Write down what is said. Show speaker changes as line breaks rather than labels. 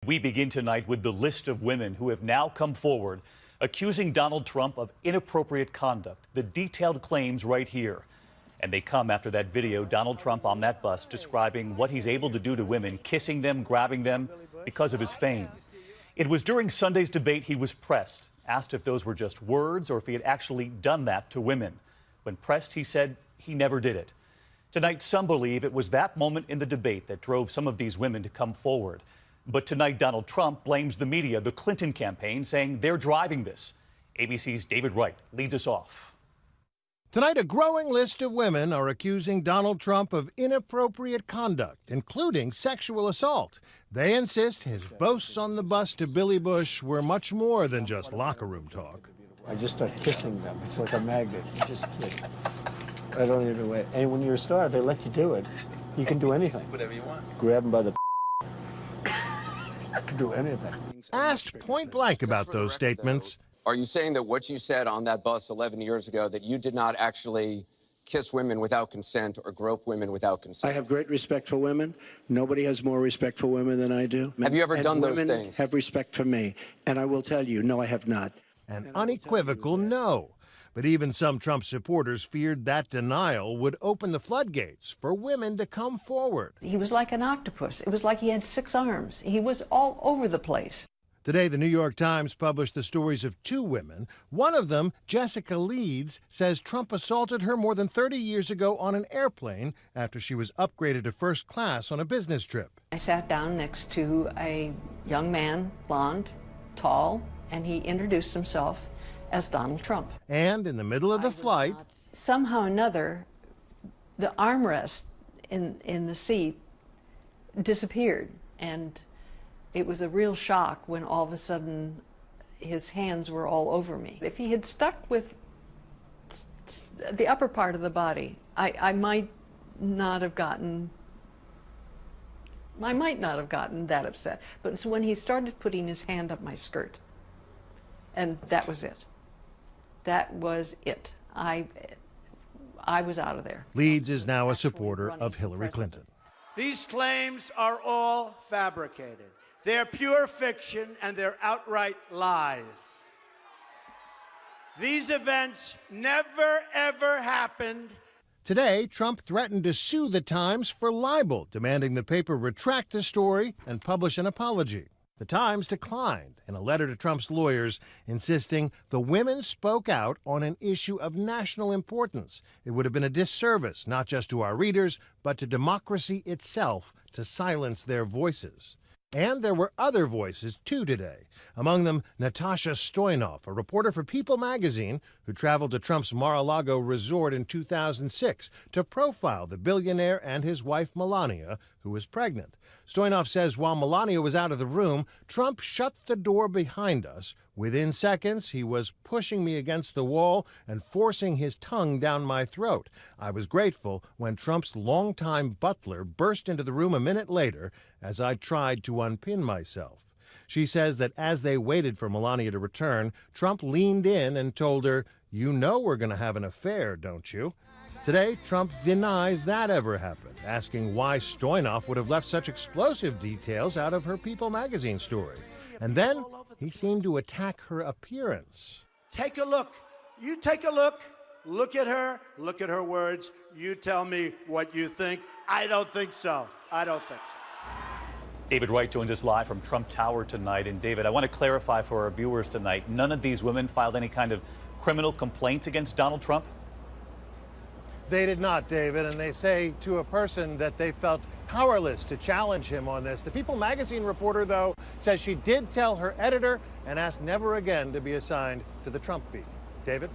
We begin tonight with the list of women who have now come forward accusing Donald Trump of inappropriate conduct. The detailed claims right here. And they come after that video, Donald Trump on that bus describing what he's able to do to women, kissing them, grabbing them because of his fame. It was during Sunday's debate he was pressed, asked if those were just words or if he had actually done that to women. When pressed, he said he never did it. Tonight, some believe it was that moment in the debate that drove some of these women to come forward. But tonight, Donald Trump blames the media, the Clinton campaign, saying they're driving this. ABC's David Wright leads us off.
Tonight, a growing list of women are accusing Donald Trump of inappropriate conduct, including sexual assault. They insist his boasts on the bus to Billy Bush were much more than just locker room talk.
I just start kissing them. It's like a magnet. You just kiss. I don't even wait. And when you're a star, they let you do it. You can do anything.
Whatever you want.
Grab them by the I can do anything.
Asked point blank about those statements.
Are you saying that what you said on that bus 11 years ago, that you did not actually kiss women without consent or grope women without consent?
I have great respect for women. Nobody has more respect for women than I do.
Have you ever done those
things?
things?
Have respect for me. And I will tell you, no, I have not.
An unequivocal no. But even some Trump supporters feared that denial would open the floodgates for women to come forward.
He was like an octopus. It was like he had 6 arms. He was all over the place.
Today, the New York Times published the stories of 2 women. One of them, Jessica Leeds, says Trump assaulted her more than 30 years ago on an airplane after she was upgraded to first class on a business trip.
I sat down next to a young man, blonde, tall, and he introduced himself as Donald Trump.
And in the middle of the flight,
somehow or another, the armrest in the seat disappeared, and it was a real shock when all of a sudden his hands were all over me. If he had stuck with the upper part of the body, I might not have gotten that upset. But it's when he started putting his hand up my skirt, and that was it. That was it. I was out of there.
Leeds is now a supporter of Hillary Clinton.
These claims are all fabricated. They're pure fiction and they're outright lies. These events never, ever happened.
Today, Trump threatened to sue the Times for libel, demanding the paper retract the story and publish an apology. The Times declined in a letter to Trump's lawyers, insisting the women spoke out on an issue of national importance. It would have been a disservice not just to our readers, but to democracy itself to silence their voices. And there were other voices, too, today. Among them, Natasha Stoyanov, a reporter for People magazine who traveled to Trump's Mar-a-Lago resort in 2006 to profile the billionaire and his wife, Melania, who was pregnant. Stoyanov says while Melania was out of the room, Trump shut the door behind us. Within seconds, he was pushing me against the wall and forcing his tongue down my throat. I was grateful when Trump's longtime butler burst into the room a minute later as I tried to unpin myself. She says that as they waited for Melania to return, Trump leaned in and told her, "You know we're going to have an affair, don't you?" Today, Trump denies that ever happened, asking why Stoyanov would have left such explosive details out of her People magazine story. And then he seemed to attack her appearance.
Take a look. You take a look. Look at her words. You tell me what you think. I don't think so. I don't think so.
David Wright joins us live from Trump Tower tonight. And David, I want to clarify for our viewers tonight, none of these women filed any kind of criminal complaints against Donald Trump?
They did not, David, and they say to a person that they felt powerless to challenge him on this. The People magazine reporter, though, says she did tell her editor and asked never again to be assigned to the Trump beat. David?